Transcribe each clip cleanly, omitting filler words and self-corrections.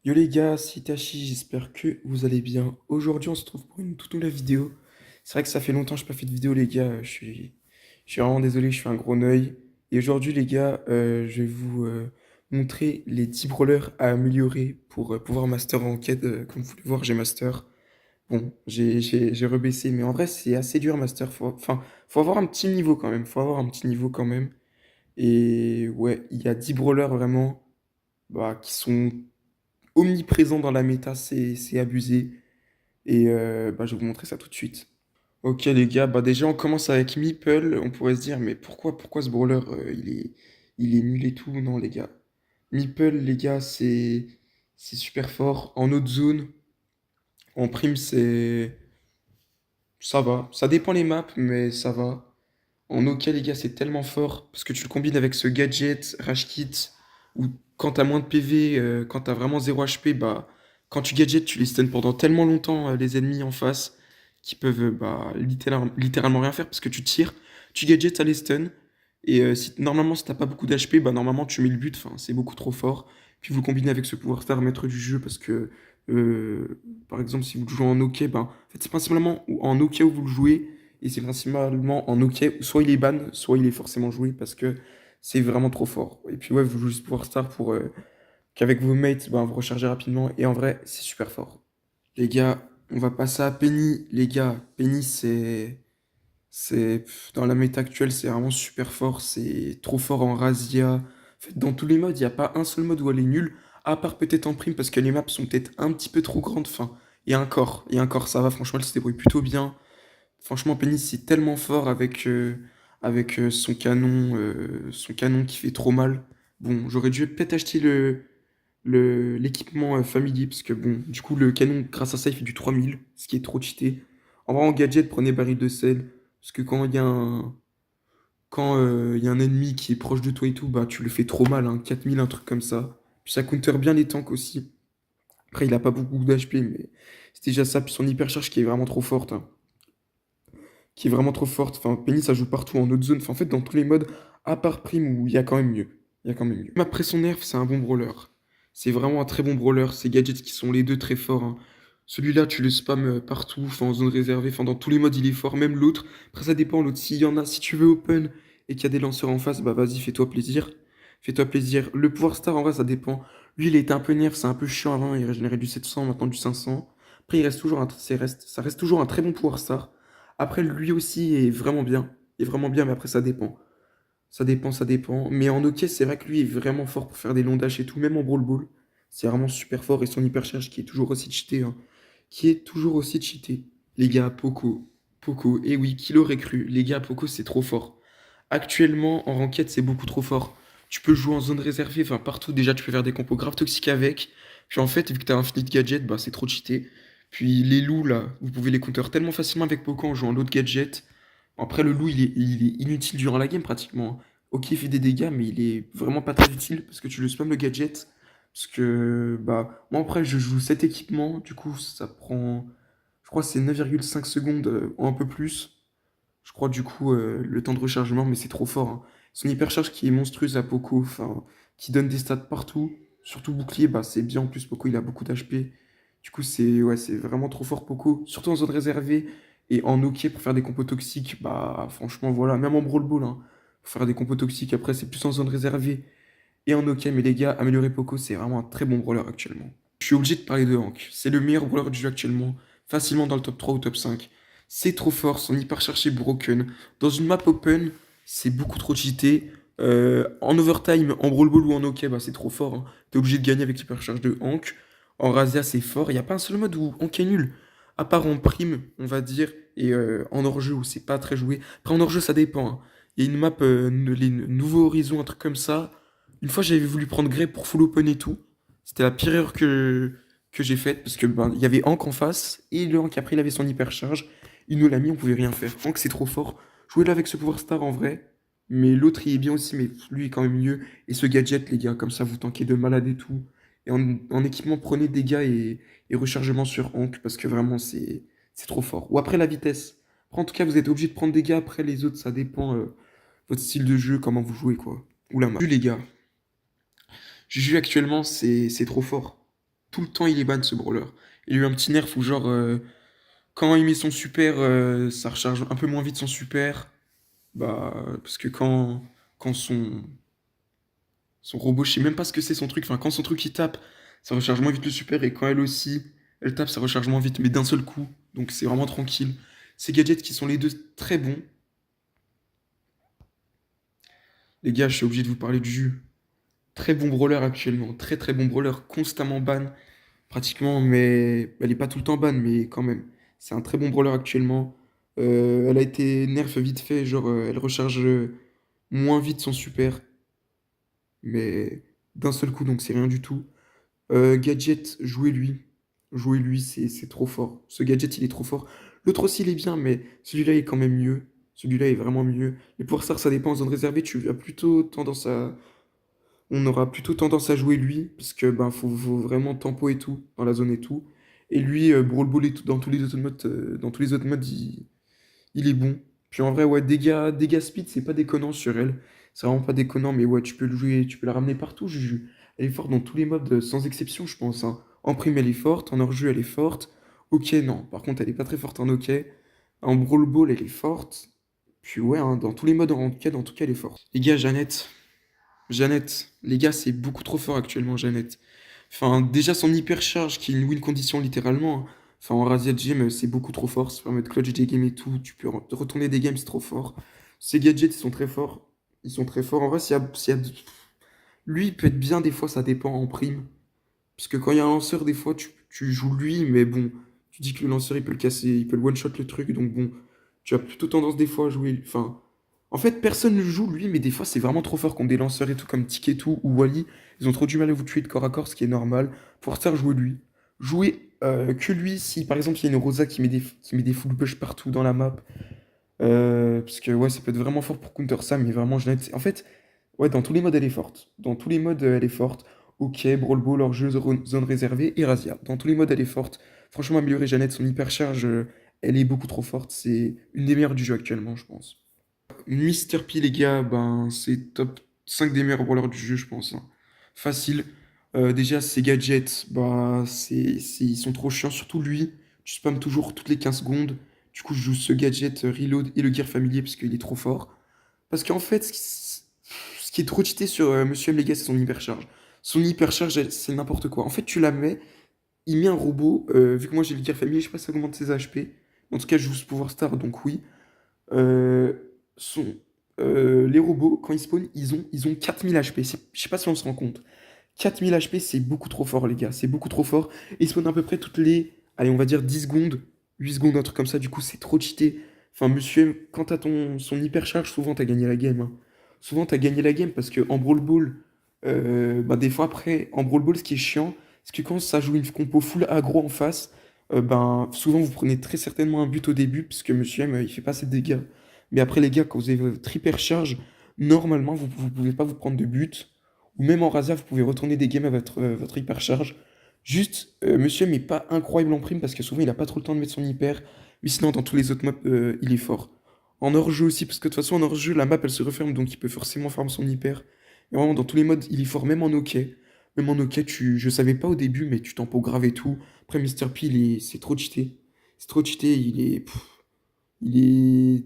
Yo les gars, c'est Itachi, j'espère que vous allez bien. Aujourd'hui, on se retrouve pour une toute nouvelle vidéo. C'est vrai que ça fait longtemps que je n'ai pas fait de vidéo, les gars. Je suis vraiment désolé, je suis un gros neuil. Et aujourd'hui, les gars, je vais vous montrer les 10 brawlers à améliorer pour pouvoir master en quête. Comme vous pouvez voir, j'ai master. Bon, j'ai rebaissé, mais en vrai, c'est assez dur, master. Enfin, faut avoir un petit niveau quand même. Faut avoir un petit niveau quand même. Et ouais, il y a 10 brawlers vraiment bah, qui sont omniprésent dans la méta, c'est abusé. Et bah, je vais vous montrer ça tout de suite. Ok les gars, bah déjà on commence avec Meeple. On pourrait se dire, mais pourquoi ce brawler il est nul et tout? Non les gars. Meeple, les gars, c'est super fort. En haute zone, en prime, ça va. Ça dépend les maps, mais ça va. En OK, les gars, c'est tellement fort parce que tu le combines avec ce gadget, Rage Kit, où quand t'as moins de PV, quand t'as vraiment 0 HP, bah, quand tu gadget, tu les stun pendant tellement longtemps les ennemis en face qui peuvent bah, littéralement rien faire parce que tu tires, tu gadget, ça les stun. Et normalement, si t'as pas beaucoup d'HP, bah, normalement, tu mets le but, enfin, c'est beaucoup trop fort. Puis vous le combinez avec ce pouvoir star maître du jeu parce que, par exemple, si vous le jouez en OK, bah, en fait, c'est principalement en OK où vous le jouez. Et c'est principalement en OK, soit il est ban, soit il est forcément joué parce que c'est vraiment trop fort. Et puis ouais, vous jouez ce pouvoir star pour qu'avec vos mates, ben, vous rechargez rapidement. Et en vrai, c'est super fort. Les gars, on va passer à Penny. Les gars, Penny, dans la méta actuelle, c'est vraiment super fort. C'est trop fort en Razia. En fait, dans tous les modes, il n'y a pas un seul mode où elle est nulle, à part peut-être en prime parce que les maps sont peut-être un petit peu trop grandes. Enfin, et encore, ça va. Franchement, elle se débrouille plutôt bien. Franchement, Penny, c'est tellement fort avec son canon qui fait trop mal. Bon, j'aurais dû peut-être acheter l'équipement Family, parce que bon, du coup, le canon, grâce à ça, il fait du 3000, ce qui est trop cheaté. En vrai, en gadget, prenez baril de sel, parce que quand il y a un ennemi qui est proche de toi et tout, bah, tu le fais trop mal, hein, 4000, un truc comme ça. Puis ça counter bien les tanks aussi. Après, il a pas beaucoup d'HP, mais c'est déjà ça, puis son hypercharge qui est vraiment trop forte, hein, qui est vraiment trop forte. Enfin, Penny, ça joue partout en autre zone. Enfin, en fait, dans tous les modes, à part Prime, où il y a quand même mieux. Il y a quand même mieux. Même après son nerf, c'est un bon brawler. C'est vraiment un très bon brawler. Ces gadgets qui sont les deux très forts, hein. Celui-là, tu le spams partout, enfin, en zone réservée. Enfin, dans tous les modes, il est fort. Même l'autre. Après, ça dépend. L'autre, s'il y en a, si tu veux open et qu'il y a des lanceurs en face, bah vas-y, fais-toi plaisir. Fais-toi plaisir. Le pouvoir star, en vrai, ça dépend. Lui, il était un peu nerf, c'est un peu chiant avant. Il régénérait du 700, maintenant du 500. Après, ça reste toujours un très bon pouvoir star. Après, lui aussi est vraiment bien. Il est vraiment bien, mais après, ça dépend. Ça dépend, ça dépend. Mais en hockey, c'est vrai que lui est vraiment fort pour faire des longs dash et tout, même en brawl ball. C'est vraiment super fort. Et son hypercharge qui est toujours aussi cheaté, hein. Qui est toujours aussi cheaté. Les gars, Poco. Poco. Et oui, qui l'aurait cru? Les gars, Poco, c'est trop fort. Actuellement, en ranked, c'est beaucoup trop fort. Tu peux jouer en zone réservée, enfin partout. Déjà, tu peux faire des compos grave toxiques avec. Puis en fait, vu que t'as Infinite Gadget, bah c'est trop cheaté. Puis les loups, là, vous pouvez les counter tellement facilement avec Poco en jouant l'autre gadget. Après, le loup, il est inutile durant la game pratiquement. Ok, il fait des dégâts, mais il est vraiment pas très utile parce que tu le spam le gadget. Parce que, bah, moi après, je joue cet équipement, du coup, ça prend, je crois que c'est 9,5 secondes, ou un peu plus. Je crois, du coup, le temps de rechargement, mais c'est trop fort, hein. Son hypercharge qui est monstrueuse à Poco, enfin, qui donne des stats partout. Surtout bouclier, bah, c'est bien en plus, Poco, il a beaucoup d'HP. Du coup, ouais, c'est vraiment trop fort, Poco. Surtout en zone réservée et en OK pour faire des compos toxiques, bah, franchement, voilà. Même en Brawl Ball, hein, pour faire des compos toxiques, après, c'est plus en zone réservée et en OK. Mais les gars, améliorer Poco, c'est vraiment un très bon brawler actuellement. Je suis obligé de parler de Hank. C'est le meilleur brawler du jeu actuellement, facilement dans le top 3 ou top 5. C'est trop fort, son hyper cherché broken. Dans une map open, c'est beaucoup trop cheaté. En overtime, en brawl ball ou en OK, bah c'est trop fort, hein. T'es obligé de gagner avec l'hypercharge de Hank. En Razia, c'est fort. Il n'y a pas un seul mode où Hank est nul. À part en prime, on va dire, et en hors-jeu où c'est pas très joué. Après, en hors-jeu, ça dépend, hein. Il y a une map, les Nouveaux Horizons, un truc comme ça. Une fois, j'avais voulu prendre Grey pour full open et tout. C'était la pire erreur que j'ai faite parce que ben, il y avait Hank en face et le Hank après il avait son hypercharge. Il nous l'a mis, on pouvait rien faire. Hank c'est trop fort. Jouez-le avec ce pouvoir star en vrai. Mais l'autre il est bien aussi, mais lui est quand même mieux. Et ce gadget, les gars, comme ça vous tankez de malade et tout. Et en équipement, prenez dégâts et rechargement sur Hank parce que vraiment c'est trop fort. Ou après la vitesse. Après, en tout cas, vous êtes obligé de prendre des dégâts. Après les autres, ça dépend votre style de jeu, comment vous jouez quoi. Ou la map. Les gars, Juju actuellement c'est trop fort. tout le temps il est ban ce brawler. Il y a eu un petit nerf où genre quand il met son super, ça recharge un peu moins vite son super. Bah parce que quand son robot, je sais même pas ce que c'est son truc. Enfin, quand son truc il tape, ça recharge moins vite le super. Et quand elle aussi, elle tape, ça recharge moins vite, mais d'un seul coup. Donc c'est vraiment tranquille. Ces gadgets qui sont les deux très bons. Les gars, je suis obligé de vous parler du jus. Très bon brawler actuellement. Très très bon brawler. Constamment ban. Pratiquement, mais elle est pas tout le temps ban, mais quand même. C'est un très bon brawler actuellement. Elle a été nerf vite fait. Genre, elle recharge moins vite son super. Mais d'un seul coup, donc c'est rien du tout. Gadget, jouez-lui. Jouez-lui, c'est trop fort. Ce gadget, il est trop fort. L'autre aussi, il est bien, mais celui-là est quand même mieux. Celui-là est vraiment mieux. Les pouvoirs stars, ça dépend en zone réservée. Tu as plutôt tendance à. On aura plutôt tendance à jouer lui, parce que ben, faut vraiment tempo et tout, dans la zone et tout. Et lui, Brawl Ball et tout, dans tous les autres modes, il est bon. Puis en vrai, ouais, dégâts speed, c'est pas déconnant sur elle. C'est vraiment pas déconnant, mais ouais, tu peux le jouer, tu peux la ramener partout, Juju. Elle est forte dans tous les modes, sans exception, je pense, hein. En prime, elle est forte, en hors-jeu, elle est forte. Ok, non. Par contre, elle est pas très forte en ok. En Brawl Ball, elle est forte. Puis ouais, hein, dans tous les modes, en tout cas, elle est forte. Les gars, Jeannette, les gars, c'est beaucoup trop fort actuellement, Jeannette. Enfin, déjà son hypercharge, qui est une win condition littéralement, hein. Enfin, en Razia Gym, c'est beaucoup trop fort. Ça permet de clutch des games et tout. Tu peux retourner des games, c'est trop fort. Ces gadgets, ils sont très forts. Ils sont très forts. En vrai, lui, il peut être bien des fois, ça dépend en prime. Parce que quand il y a un lanceur, des fois, tu joues lui, mais bon, tu dis que le lanceur, il peut le casser, il peut le one-shot le truc, donc bon, tu as plutôt tendance des fois à jouer. Enfin, en fait, personne ne joue lui, mais des fois, c'est vraiment trop fort contre des lanceurs et tout, comme Tick et tout, ou Wally. Ils ont trop du mal à vous tuer de corps à corps, ce qui est normal. Pour ça, jouer lui. Jouer que lui, si par exemple, il y a une Rosa qui met des full push partout dans la map. Parce que ouais, ça peut être vraiment fort pour counter ça, mais vraiment, en fait, ouais, dans tous les modes, elle est forte. Dans tous les modes, elle est forte. Ok, Brawl Ball, hors-jeu, zone réservée et Razia. Dans tous les modes, elle est forte. Franchement, améliorer Jeannette, son hypercharge, elle est beaucoup trop forte. C'est une des meilleures du jeu actuellement, je pense. Mister P, les gars, ben, c'est top 5 des meilleurs brawlers du jeu, je pense, hein. Facile. Déjà, ses gadgets, bah, ils sont trop chiants. Surtout lui, tu spams toujours toutes les 15 secondes. Du coup, je joue ce gadget reload et le gear familier parce qu'il est trop fort. Parce qu'en fait, ce qui est trop cheaté sur Monsieur M, les gars, c'est son hypercharge. Son hypercharge, c'est n'importe quoi. En fait, tu la mets, il met un robot. Vu que moi j'ai le gear familier, je sais pas si ça augmente ses HP. En tout cas, je joue ce pouvoir star, donc oui. Euh, son, les robots, quand ils spawnent, ils ont 4000 HP. Je sais pas si on se rend compte. 4000 HP, c'est beaucoup trop fort, les gars. C'est beaucoup trop fort. Et ils spawnent à peu près toutes les, allez, on va dire 10 secondes, 8 secondes, un truc comme ça. Du coup, c'est trop cheaté. Enfin, monsieur, M, quand t'as son hypercharge, souvent t'as gagné la game, hein. Souvent t'as gagné la game parce que en Brawl Ball, bah, des fois après, en Brawl Ball, ce qui est chiant, c'est que quand ça joue une compo full aggro en face, ben, souvent vous prenez très certainement un but au début parce que monsieur M, il fait pas assez de dégâts. Mais après, les gars, quand vous avez votre hypercharge, normalement, vous pouvez pas vous prendre de but. Ou même en Razia, vous pouvez retourner des games à votre hypercharge. Juste, monsieur M est pas incroyable en prime parce que souvent il a pas trop le temps de mettre son hyper. Mais sinon, dans tous les autres maps, il est fort. En hors-jeu aussi, parce que de toute façon, en hors-jeu, la map elle se referme donc il peut forcément farm son hyper. Et vraiment, dans tous les modes, il est fort, même en OK. Même en OK, je savais pas au début, mais tu tempo grave et tout. Après, Mister P, c'est trop cheaté. C'est trop cheaté,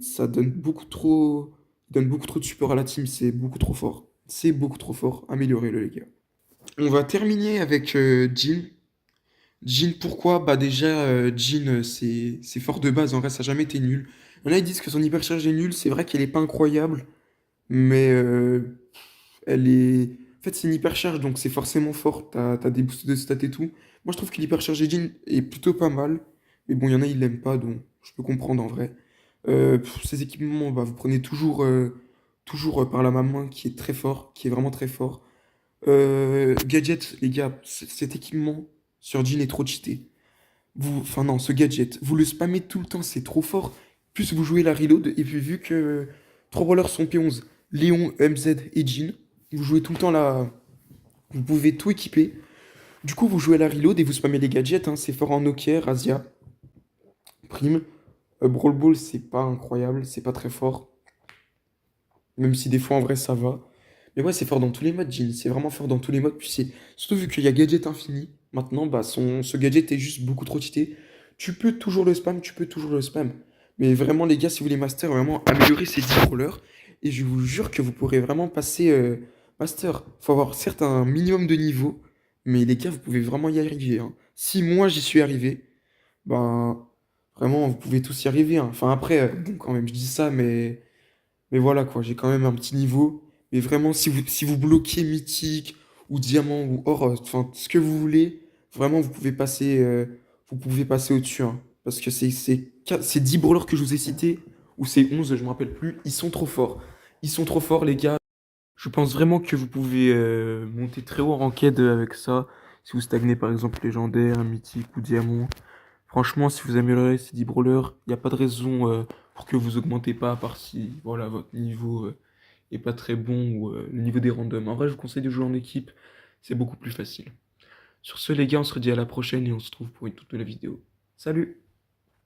ça donne beaucoup trop, il donne beaucoup trop de support à la team, c'est beaucoup trop fort. C'est beaucoup trop fort. Améliorez-le, les gars. On va terminer avec Jhin. Jhin, pourquoi? Bah déjà, Jhin, c'est fort de base, en vrai, ça n'a jamais été nul. Il y en a, ils disent que son hypercharge est nul, c'est vrai qu'elle est pas incroyable, mais elle est... En fait, c'est une hypercharge, donc c'est forcément fort, t'as des boosts de stats et tout. Moi, je trouve que l'hypercharge de Jhin est plutôt pas mal, mais bon, il y en a, ils l'aiment pas, donc je peux comprendre en vrai. Ces équipements, bah, vous prenez toujours par la main qui est très fort, qui est vraiment très fort. Gadget, les gars, cet équipement sur Jhin est trop cheaté. Enfin non, ce gadget, vous le spammez tout le temps, c'est trop fort. Plus vous jouez la reload, et puis vu que trois brawlers sont P11, Léon, MZ et Jhin, vous jouez tout le temps là, vous pouvez tout équiper. Du coup, vous jouez à la reload et vous spammez les gadgets, hein, c'est fort en Nokia, Razia, Prime. Brawl Ball, c'est pas incroyable, c'est pas très fort, même si des fois en vrai ça va. Mais ouais, c'est fort dans tous les modes, Jhin, c'est vraiment fort dans tous les modes, puis c'est surtout vu qu'il y a gadget infini. Maintenant, bah, ce gadget est juste beaucoup trop cheaté. Tu peux toujours le spam, tu peux toujours le spam. Mais vraiment, les gars, si vous voulez master, vraiment améliorer ces 10 brawlers. Et je vous jure que vous pourrez vraiment passer master. Faut avoir certes un minimum de niveau. Mais les gars, vous pouvez vraiment y arriver, hein. Si moi j'y suis arrivé, ben vraiment, vous pouvez tous y arriver, hein. Enfin, après, bon, quand même, je dis ça, mais voilà quoi, j'ai quand même un petit niveau. Mais vraiment, si vous bloquez mythique ou diamant ou or, enfin, ce que vous voulez, vraiment, vous pouvez passer au-dessus, hein. Parce que ces 10 brawlers que je vous ai cités, ou ces 11 je me rappelle plus, ils sont trop forts. Ils sont trop forts, les gars. Je pense vraiment que vous pouvez monter très haut en ranked avec ça. Si vous stagnez par exemple légendaire, mythique ou diamant. Franchement, si vous améliorez ces 10 brawlers, il n'y a pas de raison pour que vous augmentez pas, à part si voilà, votre niveau est pas très bon ou le niveau des randoms. En vrai, je vous conseille de jouer en équipe, c'est beaucoup plus facile. Sur ce, les gars, on se redit à la prochaine et on se retrouve pour une toute nouvelle vidéo. Salut!